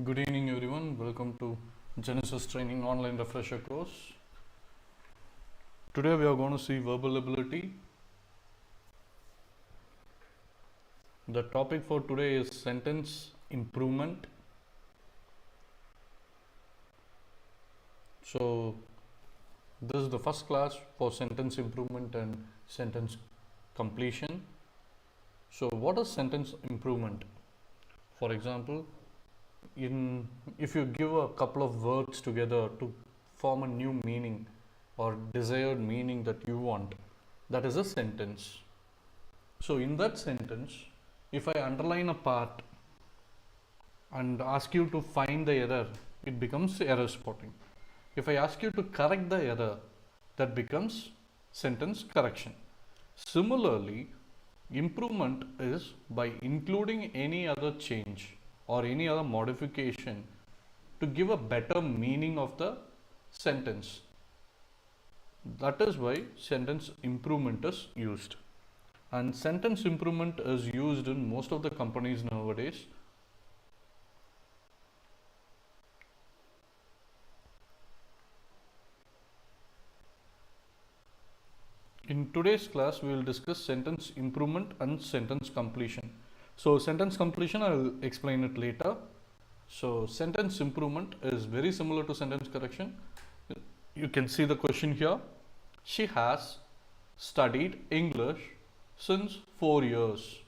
Good evening everyone, welcome to Genesis Training Online Refresher course. Today we are going to see verbal ability. The topic for today is sentence improvement. So this is the first class for sentence improvement and sentence completion. So what is sentence improvement? For example, if you give a couple of words together to form a new meaning or desired meaning that you want, that is a sentence. So in that sentence, if I underline a part and ask you to find the error, it becomes error spotting. If I ask you to correct the error, that becomes sentence correction. Similarly, improvement is by including any other change or any other modification to give a better meaning of the sentence. That is why sentence improvement is used. And sentence improvement is used in most of the companies nowadays. In today's class, we will discuss sentence improvement and sentence completion. So sentence completion, I will explain it later. So sentence improvement is very similar to sentence correction. You can see the question here. She has studied English since 4 years.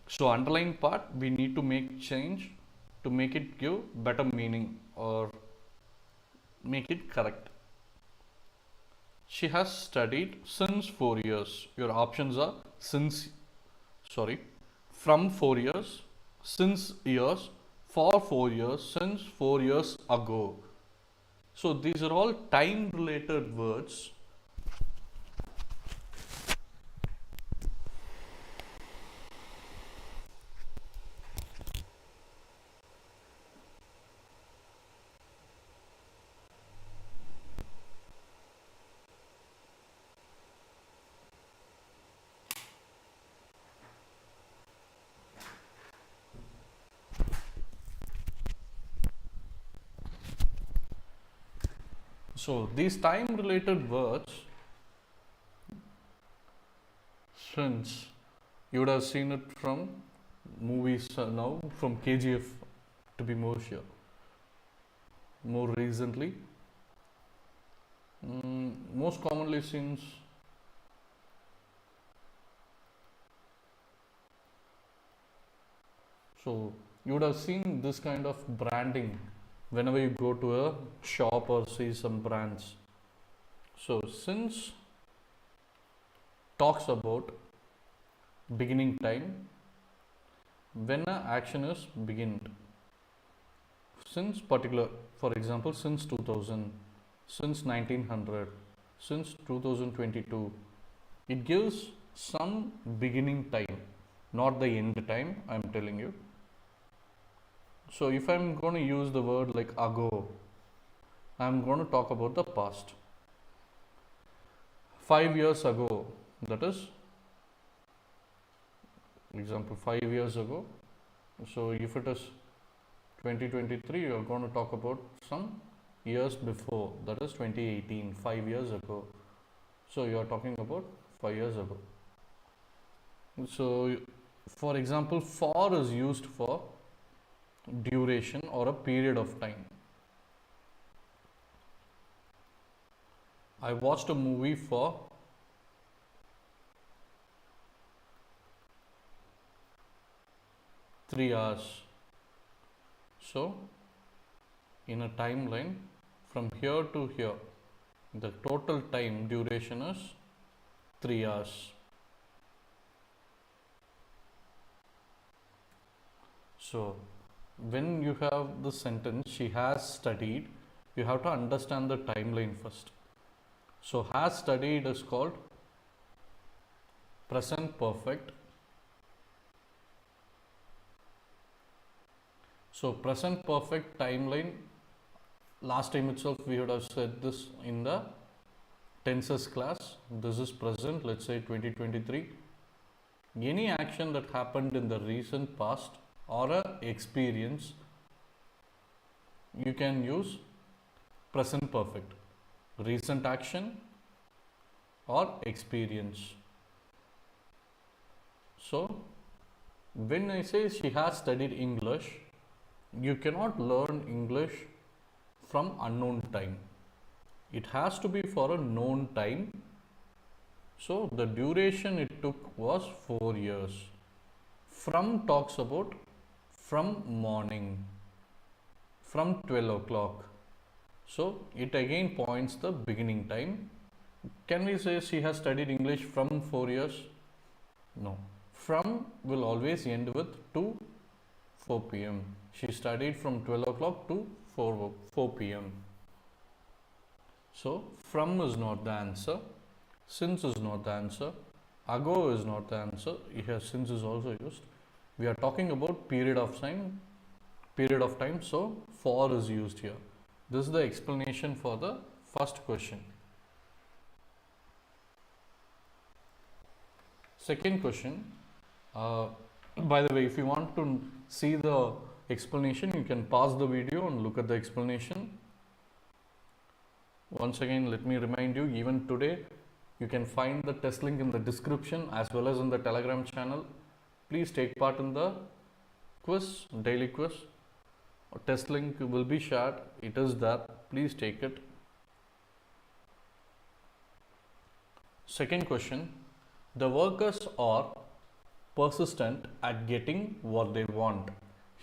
So underline part, we need to make change to make it give better meaning or make it correct. She has studied since 4 years. Your options are from 4 years, since years, for 4 years, since 4 years ago. So these are all time related words. So these time related words, since you would have seen it from movies now, from KGF to be more sure. More recently, most commonly since so you would have seen this kind of branding whenever you go to a shop or see some brands. So since talks about beginning time, when an action is beginned. Since particular, for example, since 2000, since 1900, since 2022, it gives some beginning time, not the end time, I am telling you. So if I am going to use the word like ago, I am going to talk about the past. 5 years ago, that is example 5 years ago. So if it is 2023, you are going to talk about some years before, that is 2018, 5 years ago. So you are talking about 5 years ago. So for example, for is used for duration or a period of time. I watched a movie for 3 hours. So in a timeline from here to here, the total time duration is 3 hours. So when you have the sentence, she has studied, you have to understand the timeline first. So has studied is called present perfect. So present perfect timeline, last time itself we would have said this in the tenses class. This is present, let's say 2023. Any action that happened in the recent past or a experience, you can use present perfect, recent action or experience. So when I say she has studied English, you cannot learn English from unknown time. It has to be for a known time. So the duration it took was 4 years. From talks about from morning, from 12 o'clock. So it again points the beginning time. Can we say she has studied English from 4 years? No. From will always end with to 4 p.m. She studied from 12 o'clock to 4 p.m. So from is not the answer. Since is not the answer. Ago is not the answer. Here since is also used. We are talking about period of time. So for is used here. This is the explanation for the first question. Second question. By the way, if you want to see the explanation, you can pause the video and look at the explanation. Once again, let me remind you, even today, you can find the test link in the description as well as in the Telegram channel. Please take part in the quiz, daily quiz. A test link will be shared. It is there. Please take it. Second question. The workers are persistent at getting what they want.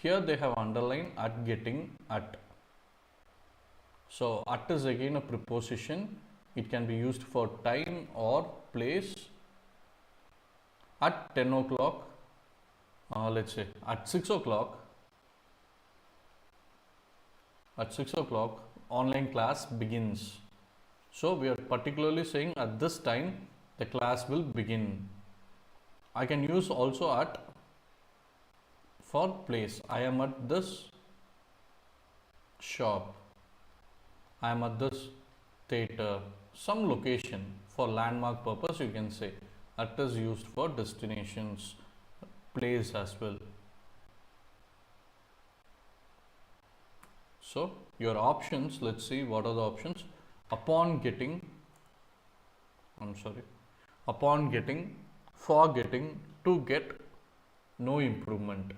Here they have underlined at getting at. So at is again a preposition. It can be used for time or place. At 10 o'clock, let's say at 6 o'clock, online class begins. So we are particularly saying at this time the class will begin. I can use also at for place. I am at this shop. I am at this theater. Some location for landmark purpose you can say. At is used for destinations, place as well. So your options, let's see what are the options. Upon getting, for getting, to get, no improvement.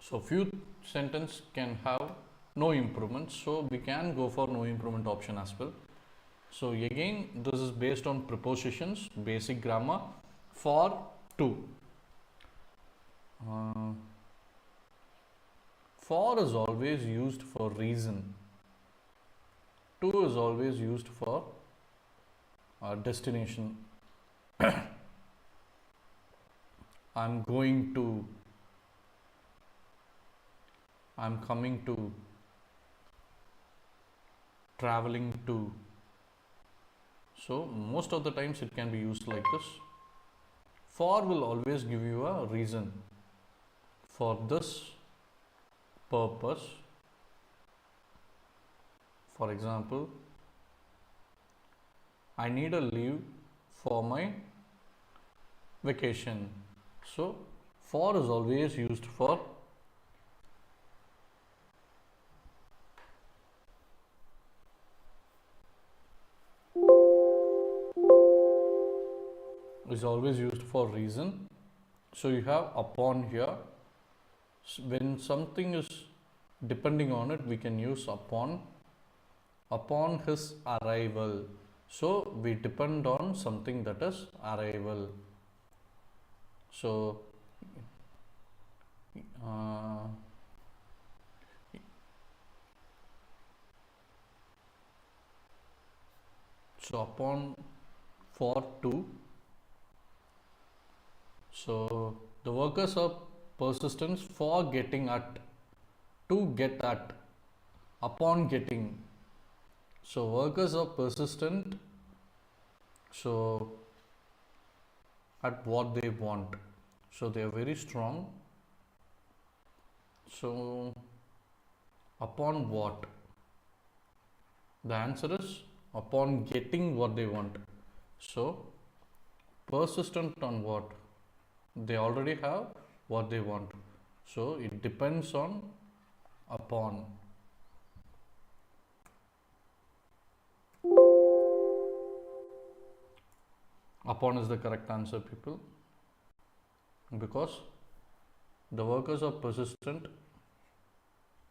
So few sentence can have no improvement, so we can go for no improvement option as well. So again, this is based on prepositions, basic grammar. For, to. For is always used for reason. To is always used for destination. I'm going to, I'm coming to, traveling to. So most of the times it can be used like this. For will always give you a reason. For this purpose, for example, I need a leave for my vacation. So for is always used for reason. So you have upon here. When something is depending on it, we can use upon his arrival. So we depend on something that is arrival. So upon, for, to. So the workers are persistent for getting at, to get at, upon getting. So workers are persistent, so at what they want. So they are very strong. So upon what? The answer is upon getting what they want. So persistent on what? They already have what they want. So it depends on upon. Upon is the correct answer, people, because the workers are persistent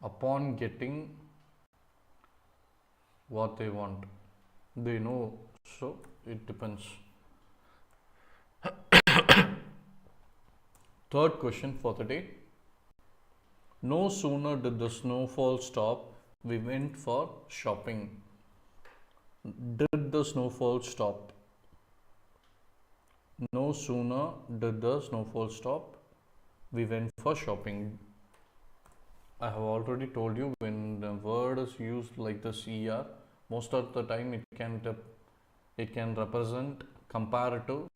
upon getting what they want. They know, so it depends. Third question for the day. No sooner did the snowfall stop, we went for shopping. Did the snowfall stop? No sooner did the snowfall stop, we went for shopping. I have already told you, when the word is used like this ER, most of the time it can represent comparative,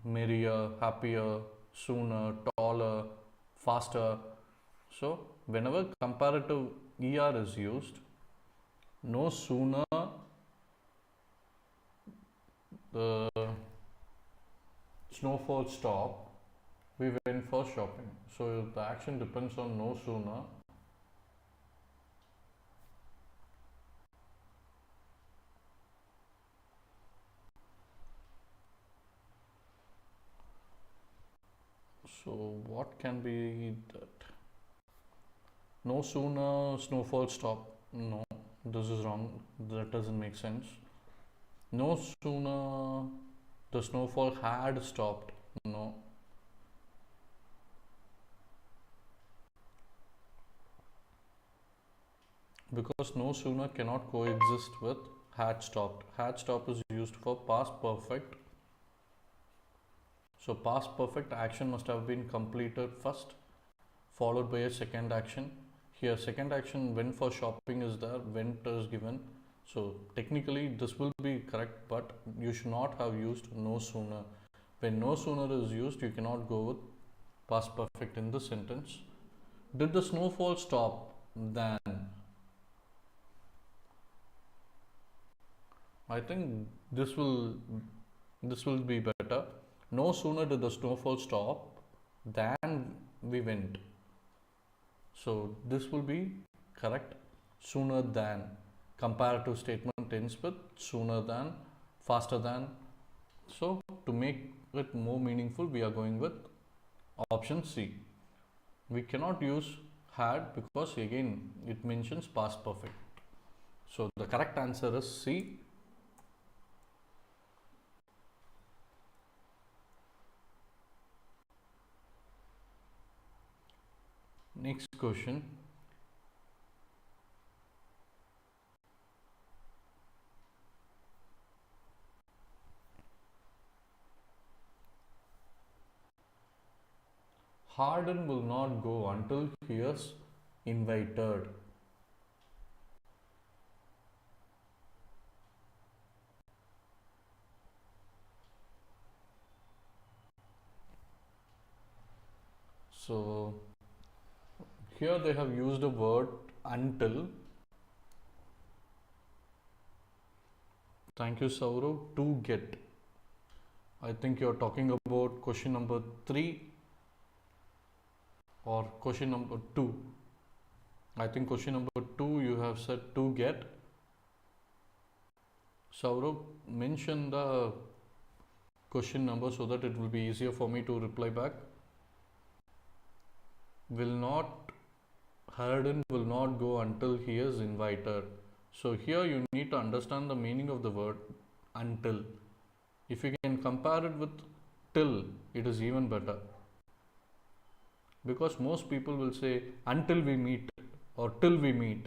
merrier, happier, sooner, taller, faster. So whenever comparative ER is used, no sooner the snowfall stopped, we went for shopping. So the action depends on no sooner. So what can be that? No sooner snowfall stopped. No, this is wrong. That doesn't make sense. No sooner the snowfall had stopped. No. Because no sooner cannot coexist with had stopped. Had stopped is used for past perfect. So past perfect action must have been completed first, followed by a second action. Here second action went for shopping is there, went is given. So technically this will be correct, but you should not have used no sooner. When no sooner is used, you cannot go with past perfect in the sentence. Did the snowfall stop then? I think this will be better. No sooner did the snowfall stop than we went. So this will be correct. Sooner than. Comparative statement ends with sooner than, faster than. So to make it more meaningful, we are going with option C. We cannot use had because again it mentions past perfect. So the correct answer is C. Next question. Harden will not go until he is invited. So here they have used a word until. Thank you, Saurav. To get. I think you're talking about question number 3 or question number 2. I think question number 2 you have said to get. Saurav, mention the question number so that it will be easier for me to reply back. Harden will not go until he is invited. So here you need to understand the meaning of the word until. If you can compare it with till, it is even better. Because most people will say until we meet or till we meet.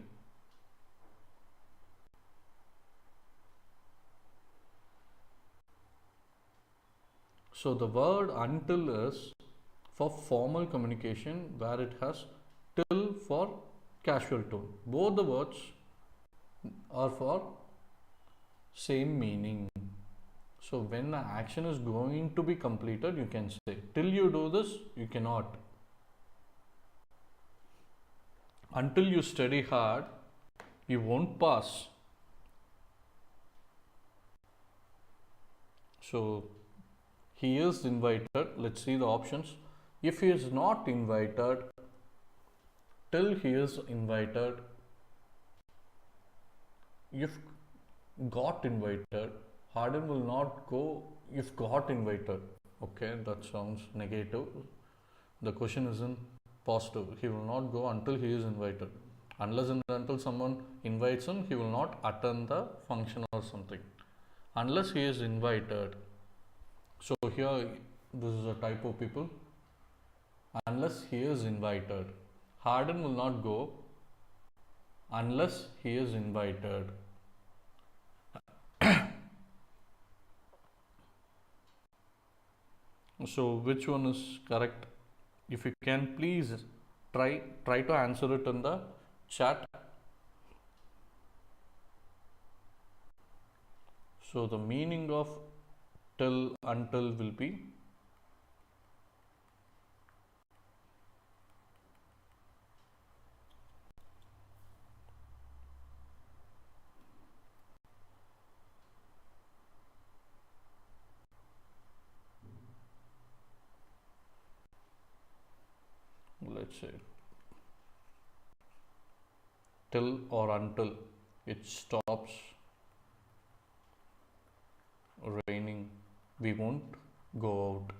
So the word until is for formal communication where it has till for casual tone. Both the words are for same meaning. So when the action is going to be completed, you can say till you do this, you cannot. Until you study hard, you won't pass. So he is invited. Let's see the options. If he is not invited, till he is invited. If got invited, Harden will not go if got invited. Okay, that sounds negative. The question isn't positive. He will not go until he is invited. Unless and until someone invites him, he will not attend the function or something. Unless he is invited. So here, this is a typo, people. Unless he is invited. Harden will not go unless he is invited. So which one is correct? If you can, please try to answer it in the chat. So the meaning of till, until will be let's say till or until it stops raining, we won't go out.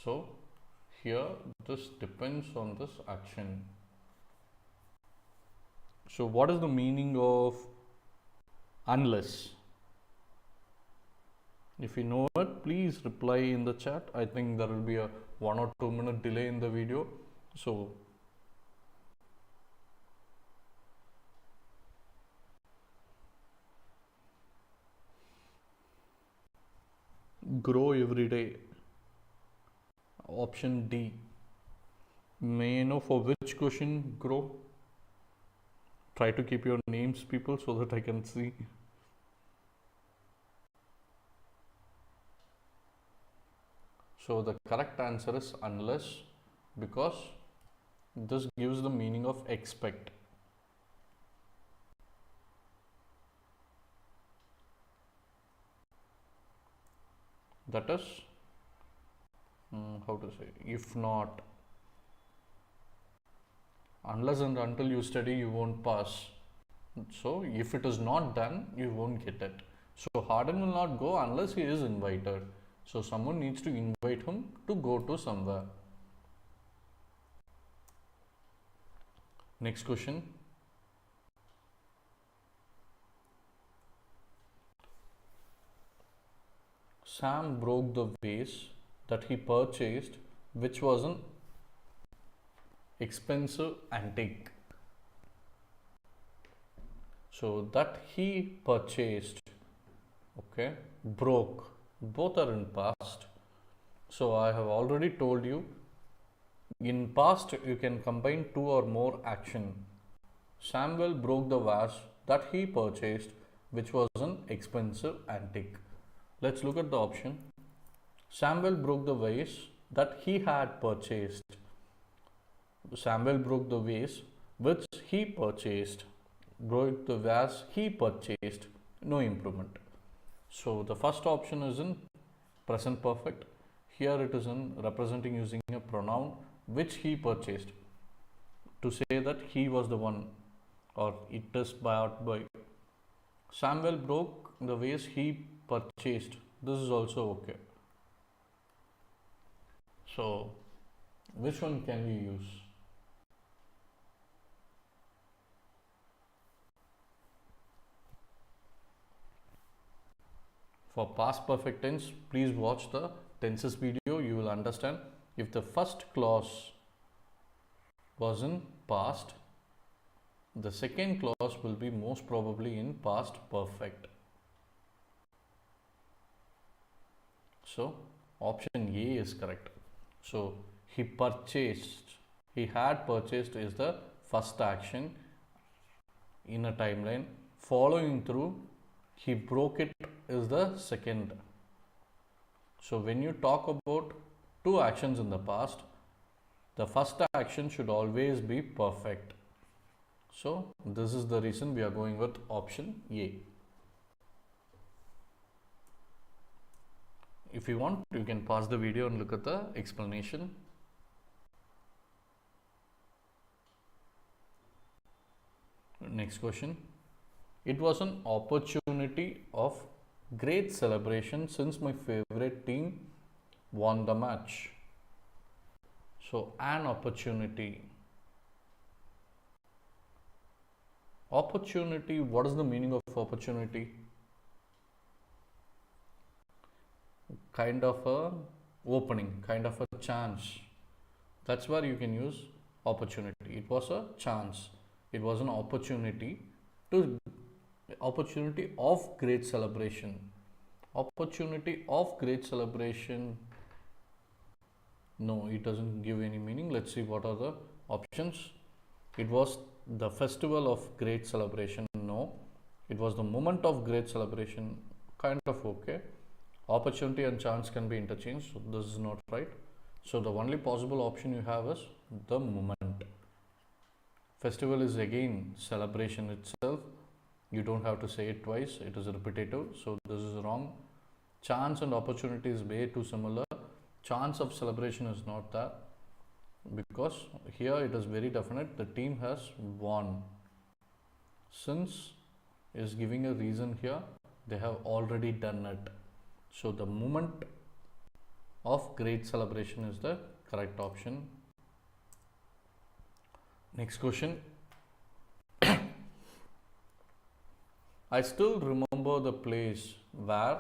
So here this depends on this action. So what is the meaning of unless? If you know it, please reply in the chat. I think there will be a 1 or 2 minute delay in the video. So grow every day. Option D. May I know for which question grow? Try to keep your names, people, so that I can see. So the correct answer is unless, because this gives the meaning of expect. That is, how to say, if not. Unless and until you study, you won't pass. So if it is not done, you won't get it. So Harden will not go unless he is invited. So someone needs to invite him to go to somewhere. Next question. Sam broke the vase that he purchased, which was an expensive antique. So that he purchased, okay, broke. Both are in past. So I have already told you, in past you can combine two or more action. Samuel broke the vase that he purchased, which was an expensive antique. Let's look at the option. Samuel broke the vase that he had purchased. Samuel broke the vase which he purchased. Broke the vase he purchased. No improvement. So the first option is in present perfect. Here it is in representing using a pronoun which he purchased, to say that he was the one, or it is by. Samuel broke the vase he purchased. This is also okay. So which one can we use? For past perfect tense, please watch the tenses video. You will understand. If the first clause was in past, the second clause will be most probably in past perfect. So option A is correct. So he purchased, he had purchased is the first action in a timeline. Following through, he broke it is the second. So when you talk about two actions in the past, the first action should always be perfect. So this is the reason we are going with option A. If you want, you can pause the video and look at the explanation. Next question. It was an opportunity of great celebration since my favorite team won the match. So an opportunity. Opportunity, what is the meaning of opportunity? Kind of a opening, kind of a chance. That's where you can use opportunity. It was a chance. It was an opportunity of great celebration. Opportunity of great celebration. No, it doesn't give any meaning. Let's see what are the options. It was the festival of great celebration. No. It was the moment of great celebration. Kind of okay. Opportunity and chance can be interchanged. So this is not right. So the only possible option you have is the moment. Festival is again celebration itself. You don't have to say it twice. It is repetitive. So this is wrong. Chance and opportunity is way too similar. Chance of celebration is not there, because here it is very definite. The team has won. Since is giving a reason here. They have already done it. So the moment of great celebration is the correct option. Next question. I still remember the place where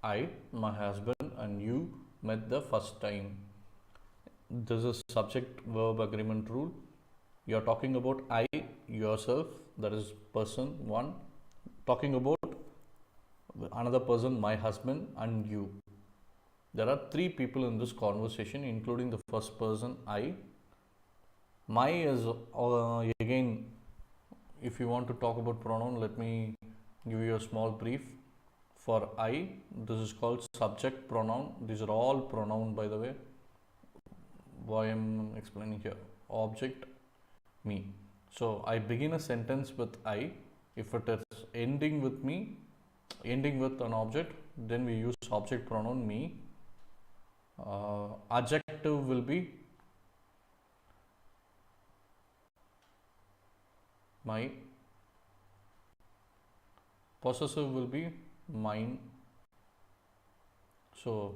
I, my husband and you met the first time. This is subject verb agreement rule. You are talking about I, yourself, that is person 1, talking about another person, my husband and you. There are 3 people in this conversation, including the first person I. My is again, if you want to talk about pronoun, let me give you a small brief. For I, this is called subject pronoun. These are all pronoun, by the way. Why I am explaining here. Object, me. So I begin a sentence with I. If it is ending with me, ending with an object, then we use object pronoun me. Adjective will be my. Possessive will be mine. So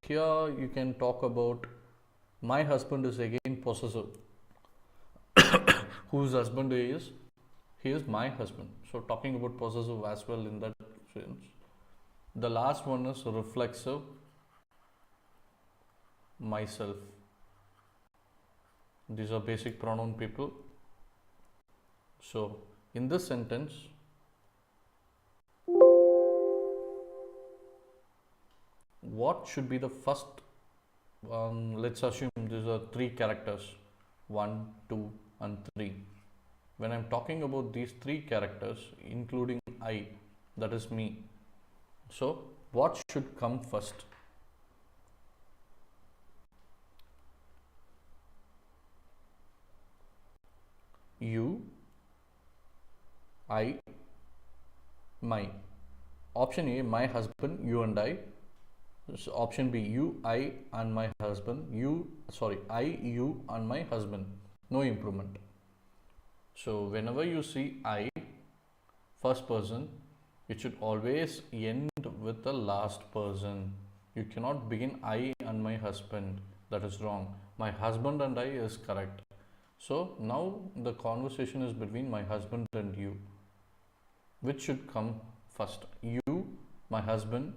here you can talk about my husband is again possessive. Whose husband he is? He is my husband. So talking about possessive as well in that sense. The last one is reflexive. Myself. These are basic pronoun people. So in this sentence, what should be the first? Let's assume these are 3 characters, 1, 2 and 3. When I'm talking about these 3 characters, including I, that is me. So what should come first? You, I, my. Option A, my husband, you and I. So option B, you, I and my husband. I, you and my husband. No improvement. So whenever you see I, first person, it should always end with the last person. You cannot begin I and my husband. That is wrong. My husband and I is correct. So now the conversation is between my husband and you. Which should come first? You, my husband.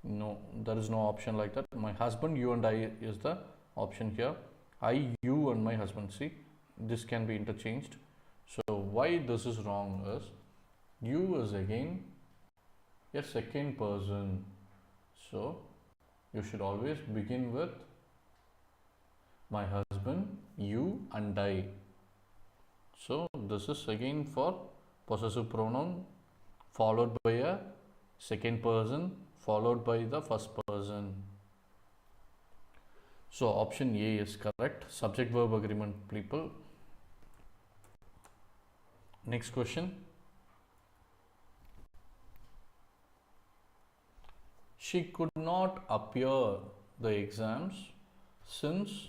No, there is no option like that. My husband, you and I is the option here. I, you and my husband. See, this can be interchanged. So why this is wrong is, you is again a second person. So you should always begin with my husband, you and I. So this is again for possessive pronoun followed by a second person followed by the first person. So option A is correct. Subject verb agreement, people. Next question. She could not appear the exams since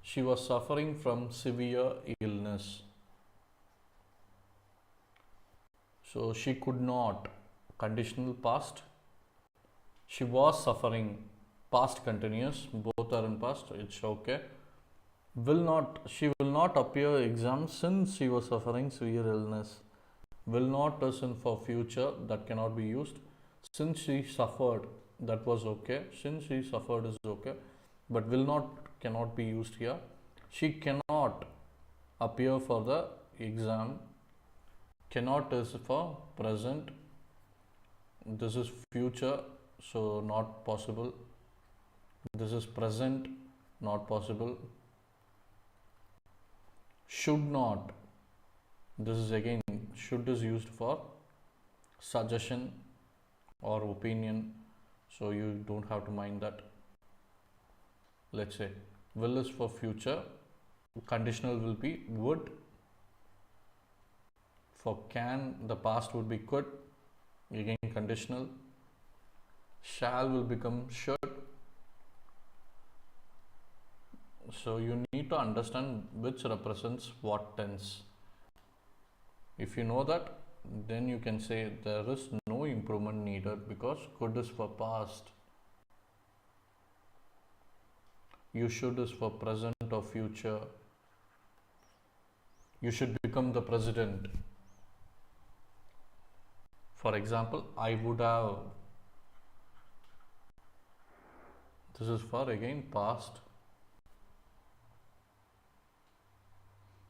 she was suffering from severe illness. So she could not, conditional past. She was suffering, past continuous, both are in past, it's okay. She will not appear exam since she was suffering severe illness. Will not is in for future, that cannot be used. Since she suffered, that was okay. Since she suffered is okay, but will not cannot be used here. She cannot appear for the exam. Cannot is for present. This is future, so not possible. This is present, not possible. Should not. This is again, should is used for suggestion or opinion, so you don't have to mind that. Let's say will is for future, conditional will be would. For can, the past would be could, again conditional. Shall will become should. So you need to understand which represents what tense. If you know that, then you can say there is no improvement needed because could is for past. You should is for present or future. You should become the president. For example, I would have. This is for again past.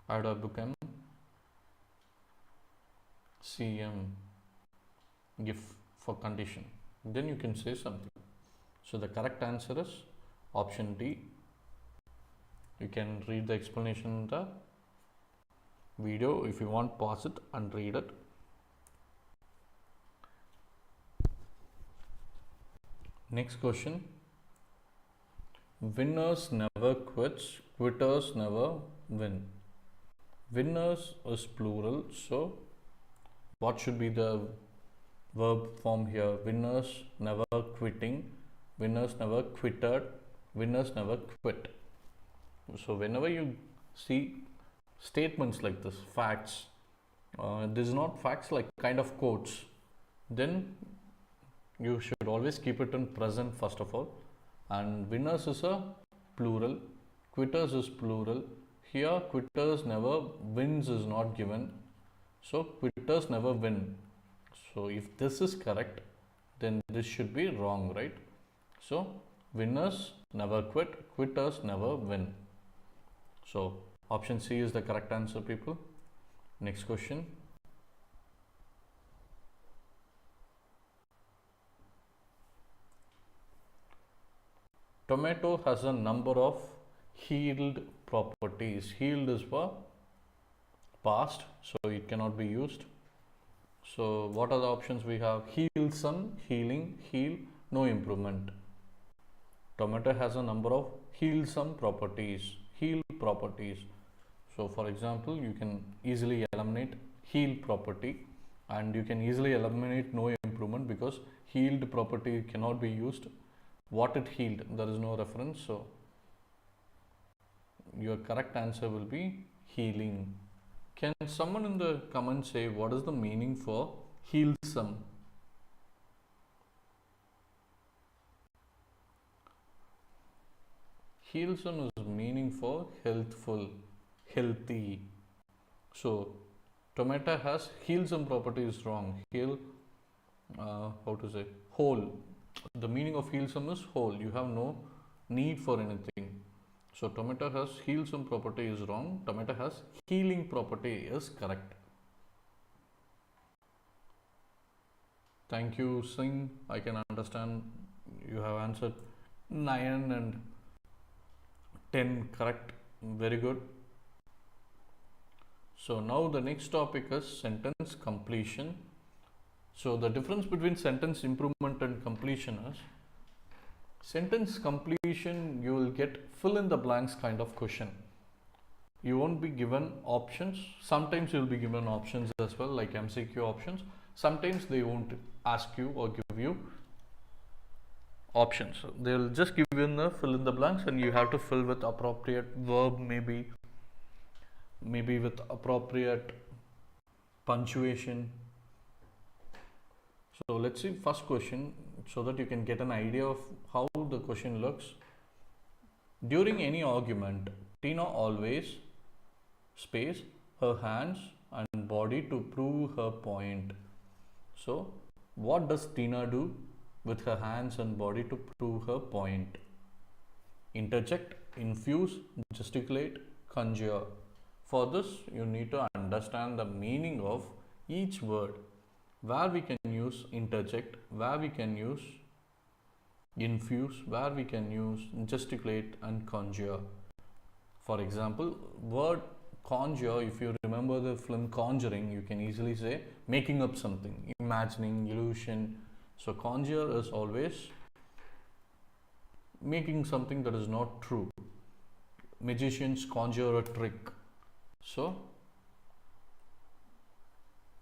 I would have become CM if for condition. Then you can say something. So the correct answer is option D. You can read the explanation in the video. If you want, pause it and read it. Next question. Winners never quits, quitters never win. Winners is plural, so what should be the verb form here? Winners never quitting, winners never quitted, winners never quit. So whenever you see statements like this, facts, this is not facts like kind of quotes, then you should always keep it in present first of all. And winners is a plural, quitters is plural. Here quitters never wins is not given, so quitters never win. So if this is correct, then this should be wrong, right? So winners never quit, quitters never win. So option C is the correct answer, people. Next question. Tomato has a number of healed properties. Healed is for past, so it cannot be used. So what are the options we have? Healsome, healing, heal, no improvement. Tomato has a number of healsome properties, heal properties. So for example, you can easily eliminate heal property, and you can easily eliminate no improvement because healed property cannot be used. What it healed, there is no reference, so your correct answer will be healing. Can someone in the comments say what is the meaning for healsome? Healsome is meaning for healthful, healthy. So tomato has healsome property is wrong. Heal, how to say, whole. The meaning of healsome is whole. You have no need for anything. So tomato has healsome property is wrong. Tomato has healing property is correct. Thank you, Singh. I can understand you have answered 9 and 10 correct. Very good. So now the next topic is sentence completion. So the difference between sentence improvement and completion is Sentence completion, you will get fill in the blanks kind of question. You won't be given options. Sometimes you'll be given options as well, like MCQ options. Sometimes they won't ask you or give you options. They'll just give you the fill in the blanks, and you have to fill with appropriate verb, maybe with appropriate punctuation. So let's see first question so that you can get an idea of how the question looks. During any argument, Tina always space her hands and body to prove her point. So what does Tina do with her hands and body to prove her point? Interject, infuse, gesticulate, conjure. For this, you need to understand the meaning of each word, where we can use interject, where we can use infuse, where we can use gesticulate and conjure. For example, word conjure, if you remember the film Conjuring, you can easily say making up something, imagining, illusion. So conjure is always making something that is not true. Magicians conjure a trick. So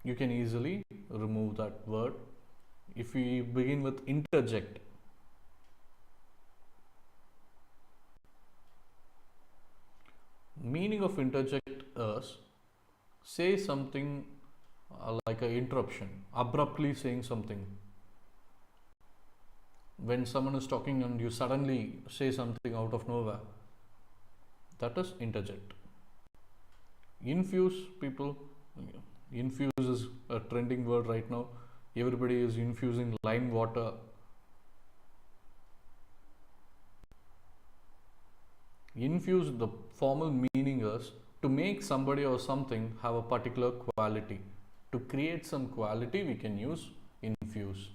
you can easily remove that word. If we begin with interject, meaning of interject is say something like an interruption, abruptly saying something. When someone is talking and you suddenly say something out of nowhere, that is interject. Infuse, people, infuse is a trending word right now. Everybody is infusing lime water. Infuse, the formal meaning is to make somebody or something have a particular quality. To create some quality, we can use infuse.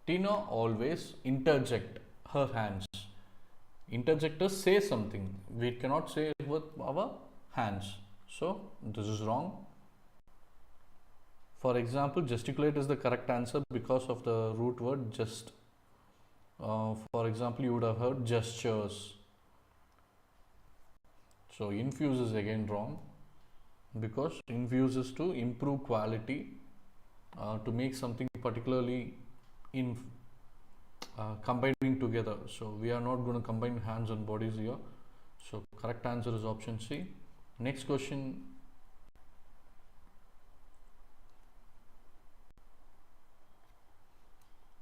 Tina always interject her hands. Interject is say something. We cannot say it with our hands. So this is wrong. For example, gesticulate is the correct answer because of the root word just. For example, you would have heard gestures. So infuse is again wrong because infuse is to improve quality, to make something particularly in combining together. So we are not going to combine hands and bodies here. So correct answer is option C. Next question.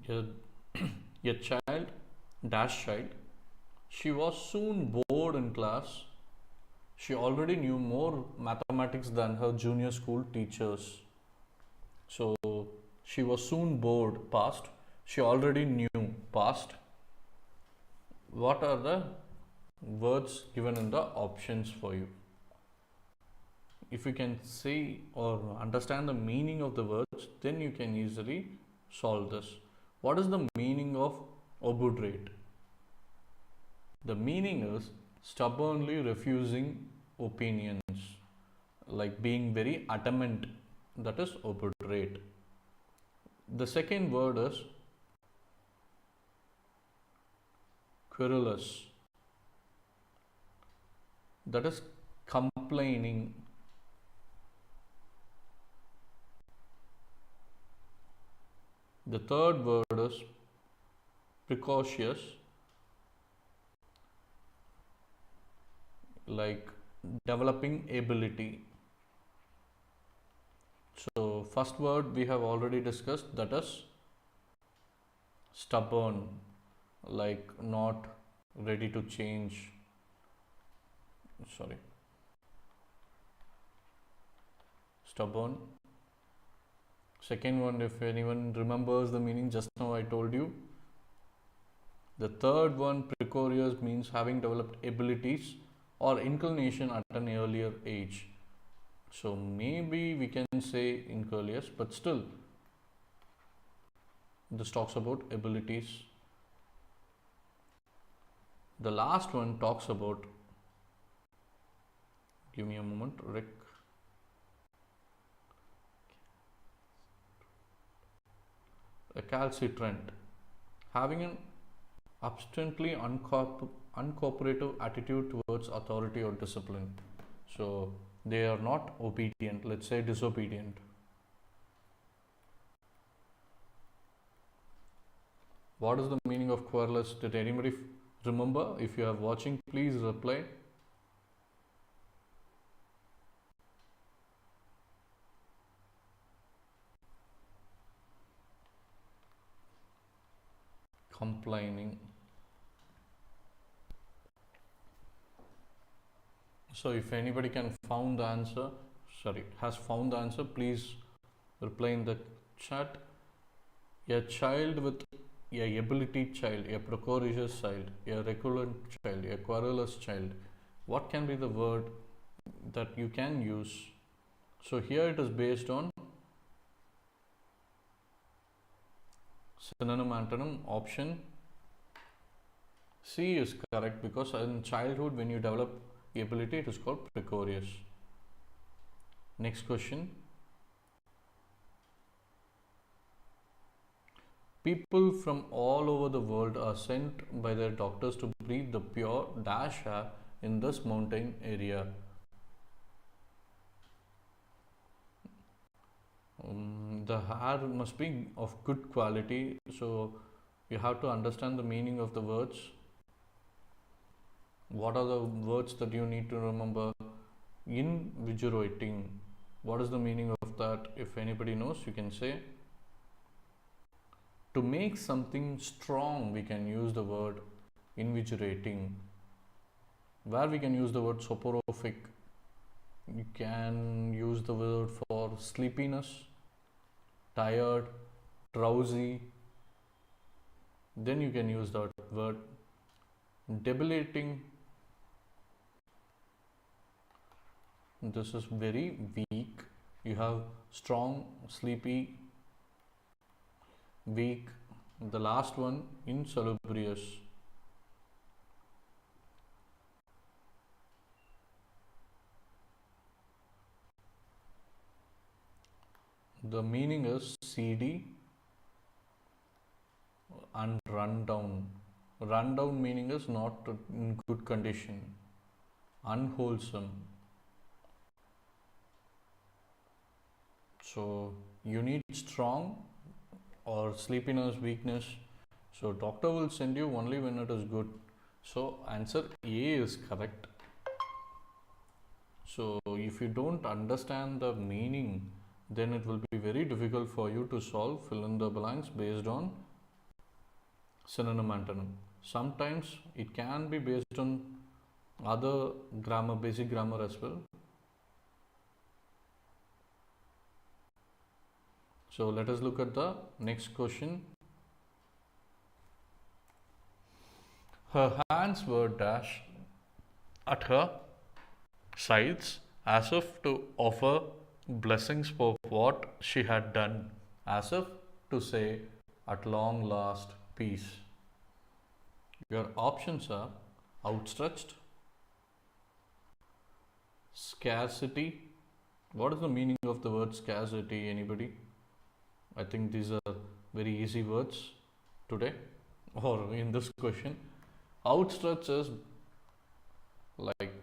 A child, dash child, she was soon bored in class. She already knew more mathematics than her junior school teachers. So she was soon bored, past. She already knew, past. What are the words given in the options for you? If you can see or understand the meaning of the words, then you can easily solve this. What is the meaning of obdurate? The meaning is stubbornly refusing opinions, like being very adamant. That is obdurate. The second word is querulous. That is complaining. The third word is precocious, like developing ability. So first word we have already discussed, that is stubborn, like not ready to change. Stubborn. Second one, if anyone remembers the meaning, just now I told you. The third one, precocious, means having developed abilities or inclination at an earlier age. So maybe we can say incurious, but still this talks about abilities. The last one talks about, give me a moment, Rick. Recalcitrant, having an Abstinently uncooperative attitude towards authority or discipline. So they are not obedient, let's say disobedient. What is the meaning of querulous? Did anybody remember? If you are watching, please reply. Complaining. So if anybody has found the answer, please reply in the chat. A child with a ability child, a precocious child, a recurrent child, a querulous child. What can be the word that you can use? So here it is based on synonym antonym. Option C is correct, because in childhood when you develop ability it is called precocious. Next question. People from all over the world are sent by their doctors to breathe the pure dash air in this mountain area. The air must be of good quality, so you have to understand the meaning of the words. What are the words that you need to remember? Invigorating. What is the meaning of that? If anybody knows, you can say. To make something strong, we can use the word invigorating. Where we can use the word soporific, you can use the word for sleepiness, tired, drowsy. Then you can use that word debilitating. This is very weak. You have strong, sleepy, weak. The last one, insalubrious. The meaning is seedy and run down. Run down meaning is not in good condition, unwholesome. So you need strong or sleepiness, weakness. So doctor will send you only when it is good. So answer A is correct. So if you don't understand the meaning, then it will be very difficult for you to solve fill in the blanks based on synonym antonym. Sometimes it can be based on other grammar, basic grammar as well. So let us look at the next question. Her hands were dashed at her sides as if to offer blessings for what she had done, as if to say, at long last, peace. Your options are outstretched, scarcity. What is the meaning of the word scarcity? Anybody? I think these are very easy words today or in this question. Outstretched is like,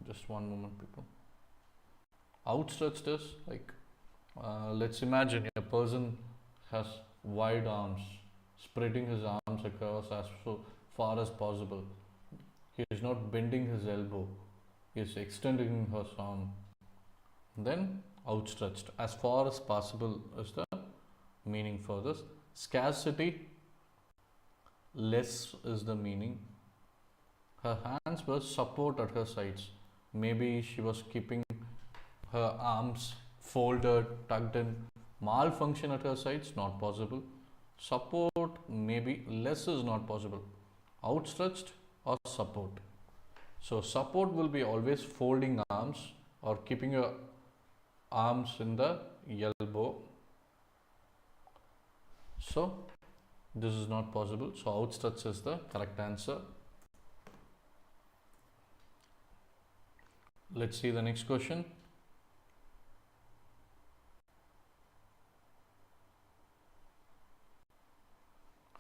just one moment people. Outstretched is like, let's imagine a person has wide arms, spreading his arms across as so far as possible. He is not bending his elbow, he is extending his arm. Then outstretched, as far as possible is the meaning for this. Scarcity, less is the meaning. Her hands were support at her sides. Maybe she was keeping her arms folded, tucked in. Malfunction at her sides, not possible. Support, maybe. Less is not possible. Outstretched or support. So support will be always folding arms or keeping your arms in the elbow. So this is not possible. So outstretched is the correct answer. Let's see the next question.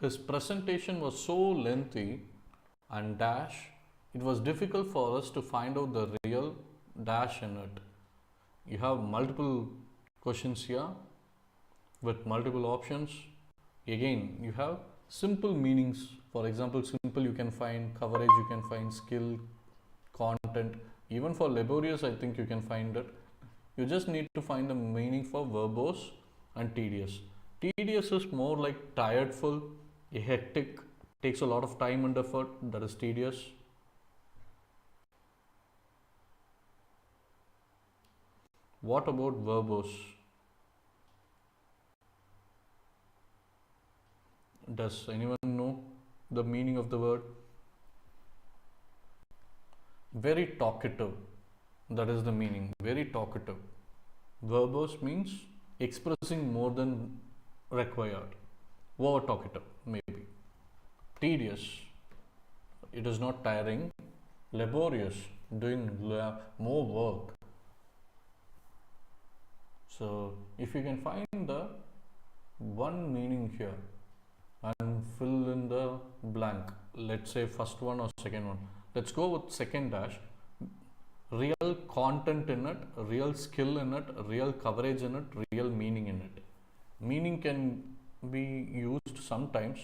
His presentation was so lengthy and dash, it was difficult for us to find out the real dash in it. You have multiple questions here with multiple options. Again, you have simple meanings. For example, simple you can find, coverage you can find, skill, content. Even for laborious, I think you can find it. You just need to find the meaning for verbose and tedious. Tedious is more like tiredful, hectic, takes a lot of time and effort. That is tedious. What about verbose? Does anyone know the meaning of the word? Very talkative. That is the meaning. Very talkative. Verbose means expressing more than required. Over talkative, maybe. Tedious. It is not tiring. Laborious. Doing more work. So, if you can find the one meaning here and fill in the blank, let's say first one or second one. Let's go with second dash. Real content in it, real skill in it, real coverage in it, real meaning in it. Meaning can be used sometimes.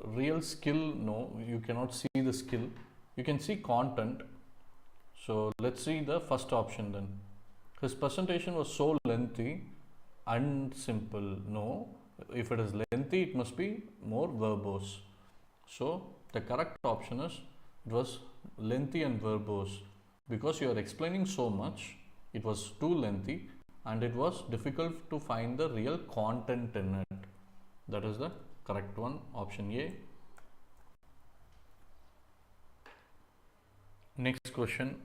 Real skill, no, you cannot see the skill. You can see content. So let's see the first option then. His presentation was so lengthy and simple. No, if it is lengthy, it must be more verbose. So the correct option is it was lengthy and verbose. Because you are explaining so much, it was too lengthy and it was difficult to find the real content in it. That is the correct one, option A. Next question.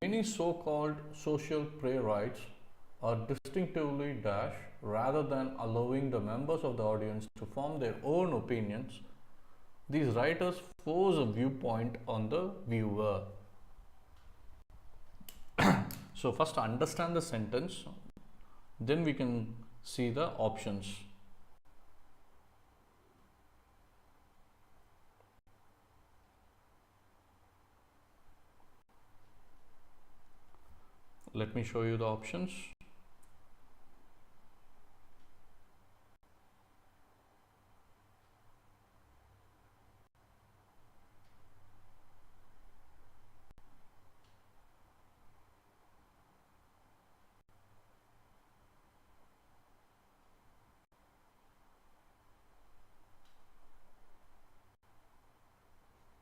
Many so-called social playwrights are distinctively dash rather than allowing the members of the audience to form their own opinions. These writers force a viewpoint on the viewer. So first understand the sentence, then we can see the options. Let me show you the options.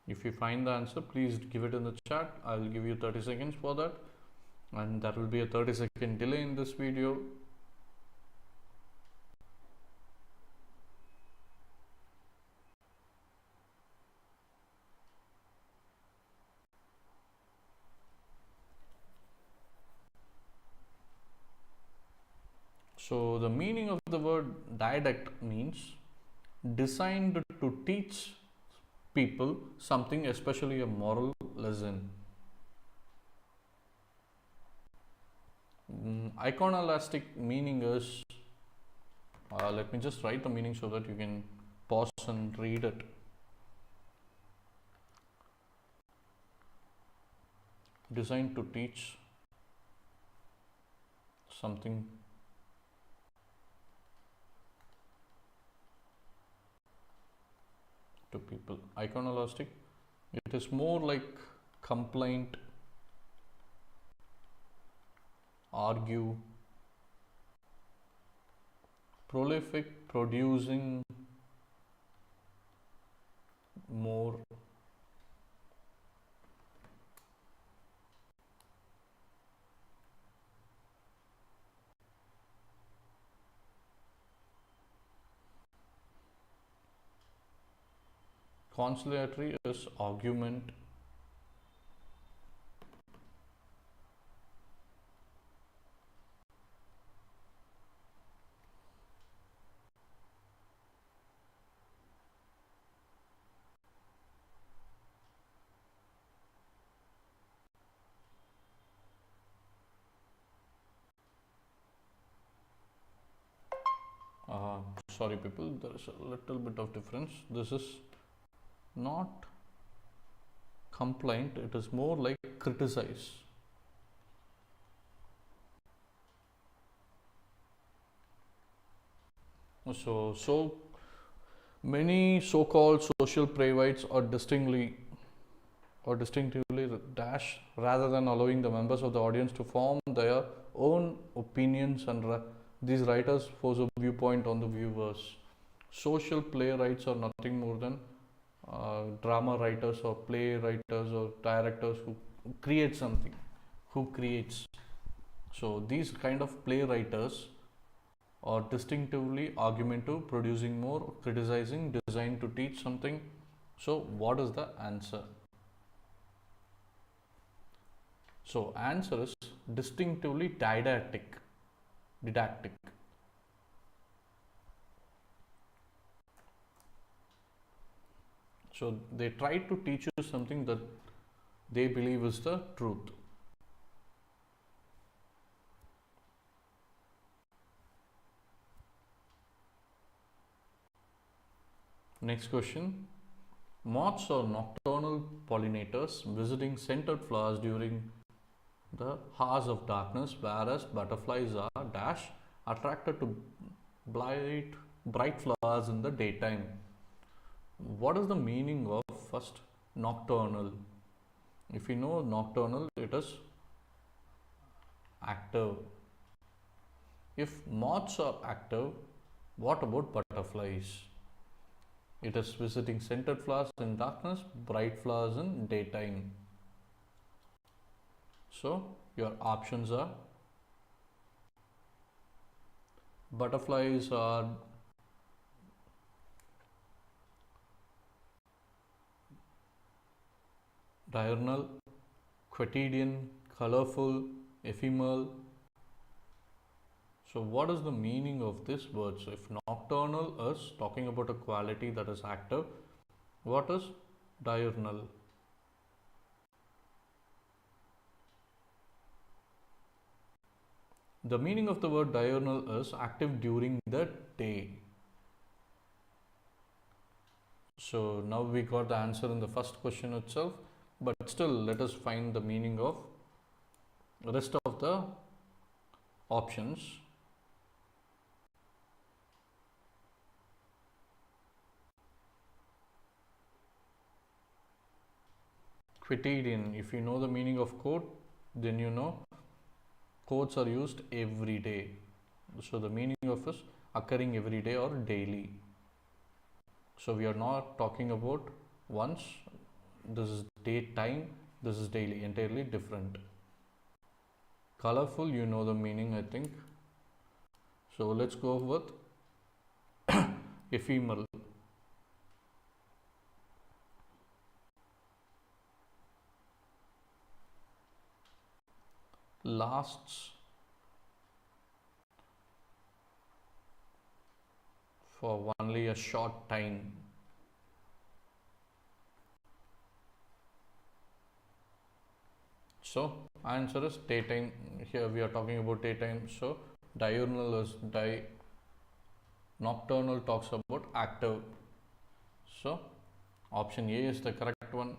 If you find the answer, please give it in the chat. I will give you 30 seconds for that. And that will be a 30-second delay in this video. So the meaning of the word didact means designed to teach people something, especially a moral lesson. Iconolastic meaning is, let me just write the meaning so that you can pause and read it. Designed to teach something to people. Iconolastic, it is more like complaint, argue, prolific, producing more, conciliatory is argument, sorry people, there is a little bit of difference. This is not complaint, it is more like criticize. So many so-called social playwrights are distinctively dash rather than allowing the members of the audience to form their own opinions, and these writers force a viewpoint on the viewers. Social playwrights are nothing more than drama writers or play writers or directors who create something, who creates. So these kind of playwriters are distinctively argumentative, producing more, criticizing, designed to teach something. So what is the answer? So answer is distinctively didactic. So they try to teach you something that they believe is the truth. Next question. Moths are nocturnal pollinators visiting scented flowers during the hours of darkness, whereas butterflies are dash attracted to bright flowers in the daytime. What is the meaning of first nocturnal? If you know nocturnal, it is active. If moths are active, what about butterflies? It is visiting scented flowers in darkness, bright flowers in daytime. So your options are butterflies are diurnal, quotidian, colorful, ephemeral. So what is the meaning of this word? So if nocturnal is talking about a quality that is active, what is diurnal? The meaning of the word diurnal is active during the day. So now we got the answer in the first question itself, but still let us find the meaning of the rest of the options. Quotidian, if you know the meaning of quote, then you know quotes are used every day. So the meaning of is occurring every day or daily. So we are not talking about once. This is daytime, this is daily, entirely different. Colorful, you know the meaning, I think. So let's go with ephemeral. Lasts for only a short time. So answer is daytime. Here we are talking about daytime. So diurnal is nocturnal talks about active. So option A is the correct one.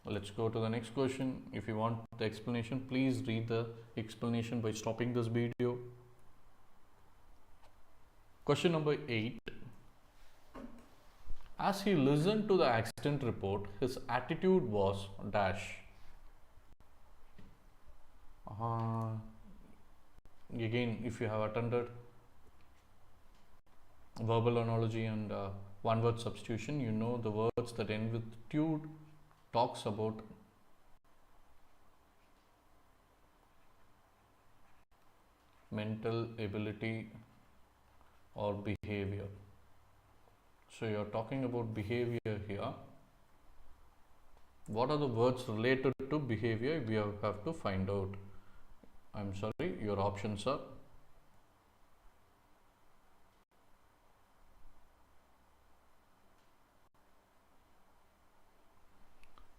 Let's go to the next question. If you want the explanation, please read the explanation by stopping this video. Question number 8. As he listened to the accident report, his attitude was dash. Again, if you have attended verbal analogy and one word substitution, you know the words that end with tude talks about mental ability or behavior. So you are talking about behavior here. What are the words related to behavior? We have to find out. I'm sorry, your options are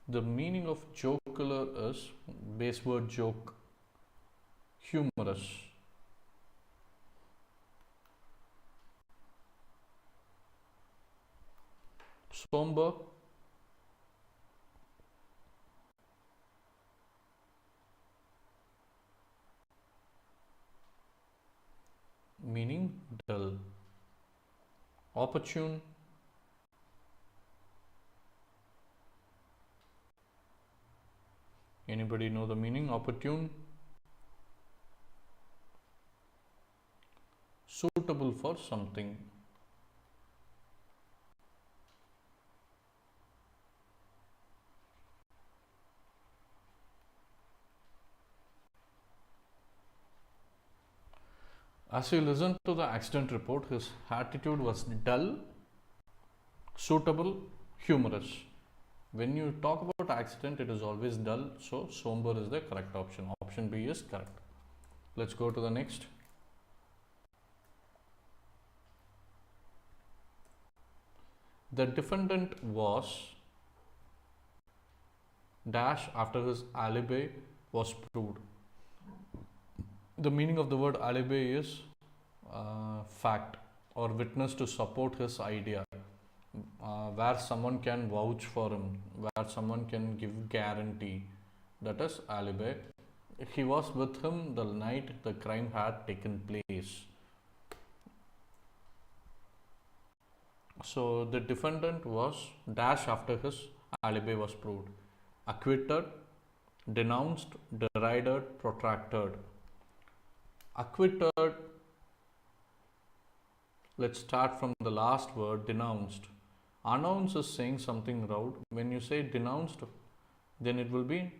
the meaning of jocular is base word joke, humorous. somber, meaning dull. Opportune, anybody know the meaning? Opportune, suitable for something. As you listen to the accident report, his attitude was dull, suitable, humorous. When you talk about accident, it is always dull, so somber is the correct option. Option B is correct. Let's go to the next. The defendant was dash after his alibi was proved. The meaning of the word alibi is fact or witness to support his idea, where someone can vouch for him, where someone can give guarantee. That is alibi. He was with him the night the crime had taken place. So the defendant was dash after his alibi was proved. Acquitted, denounced, derided, protracted. Acquitted, let's start from the last word, denounced. Announce is saying something loud. When you say denounced, then it will be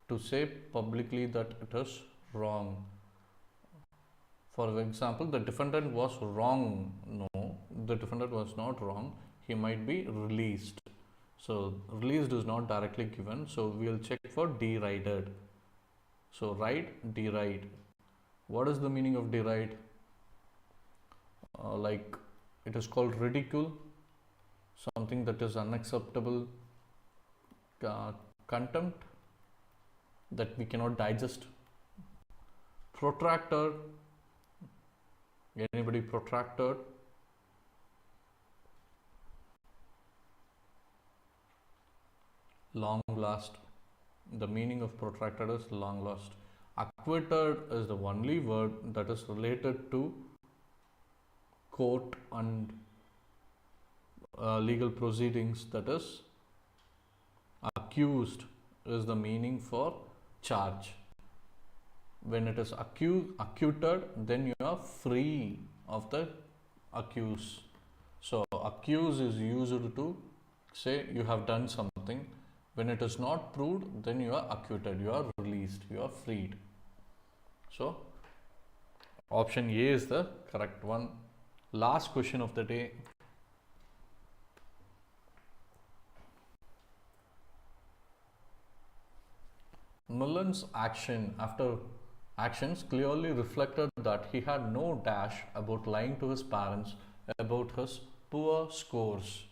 to say publicly that it is wrong. For example, the defendant was wrong. No, the defendant was not wrong. He might be released. So released is not directly given. So we will check for derided. So right, deride. What is the meaning of deride? Like it is called ridicule, something that is unacceptable, contempt that we cannot digest. Protracted. Anybody protracted? Long last. The meaning of protracted is long last. Acquitted is the only word that is related to court and legal proceedings. That is accused is the meaning for charge. When it is acquitted, then you are free of the accuse. So accuse is used to say you have done something. When it is not proved, then you are acquitted, you are released, you are freed. So option A is the correct one. Last question of the day. Mullen's actions clearly reflected that he had no dash about lying to his parents about his poor scores.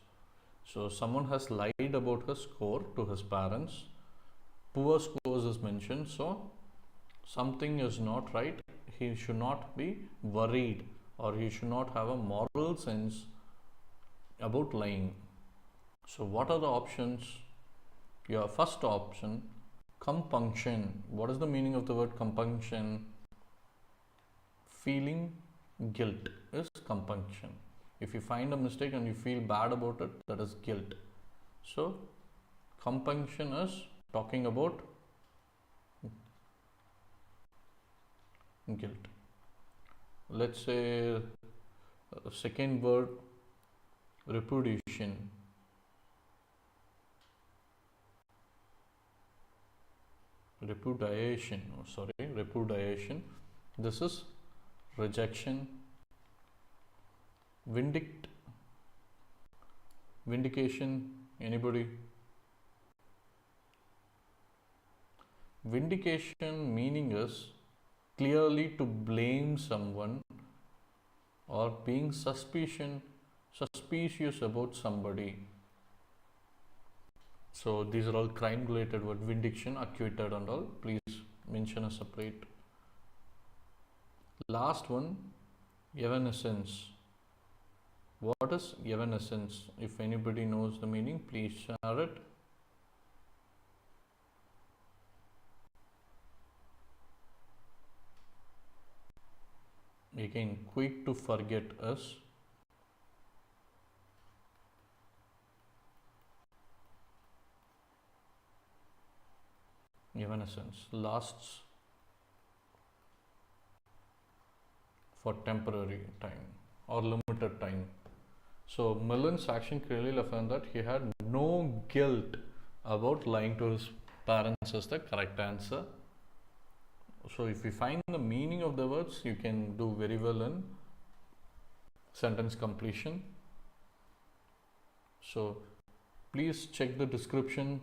So someone has lied about his score to his parents. Poor scores is mentioned, so something is not right. He should not be worried, or he should not have a moral sense about lying. So what are the options? Your first option, compunction. What is the meaning of the word compunction? Feeling guilt is compunction. If you find a mistake and you feel bad about it, that is guilt. So compunction is talking about guilt. Let's say second word, repudiation. Repudiation. This is rejection. Vindication. Anybody? Vindication meaning is clearly to blame someone or being suspicious about somebody. So these are all crime related word, vindication, acquitted and all. Please mention a separate. Last one, Evanescence. What is evanescence? If anybody knows the meaning, please share it. Again, quick to forget us. Evanescence lasts for temporary time or limited time. So Millen's action clearly left that he had no guilt about lying to his parents as the correct answer. So if you find the meaning of the words, you can do very well in sentence completion. So please check the description.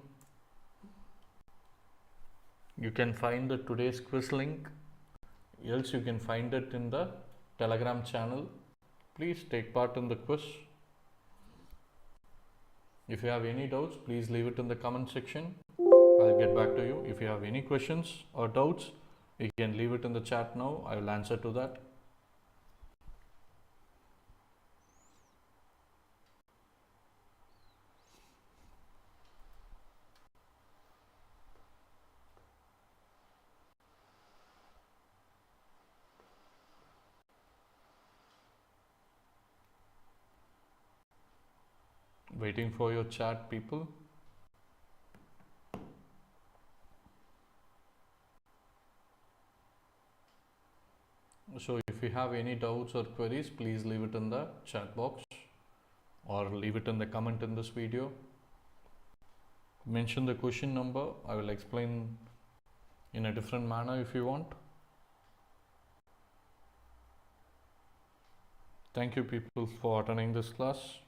You can find the today's quiz link, else you can find it in the Telegram channel. Please take part in the quiz. If you have any doubts, please leave it in the comment section. I'll get back to you. If you have any questions or doubts, you can leave it in the chat now. I will answer to that. Waiting for your chat, people. So if you have any doubts or queries, please leave it in the chat box or leave it in the comment in this video. Mention the question number. I will explain in a different manner if you want. Thank you people for attending this class.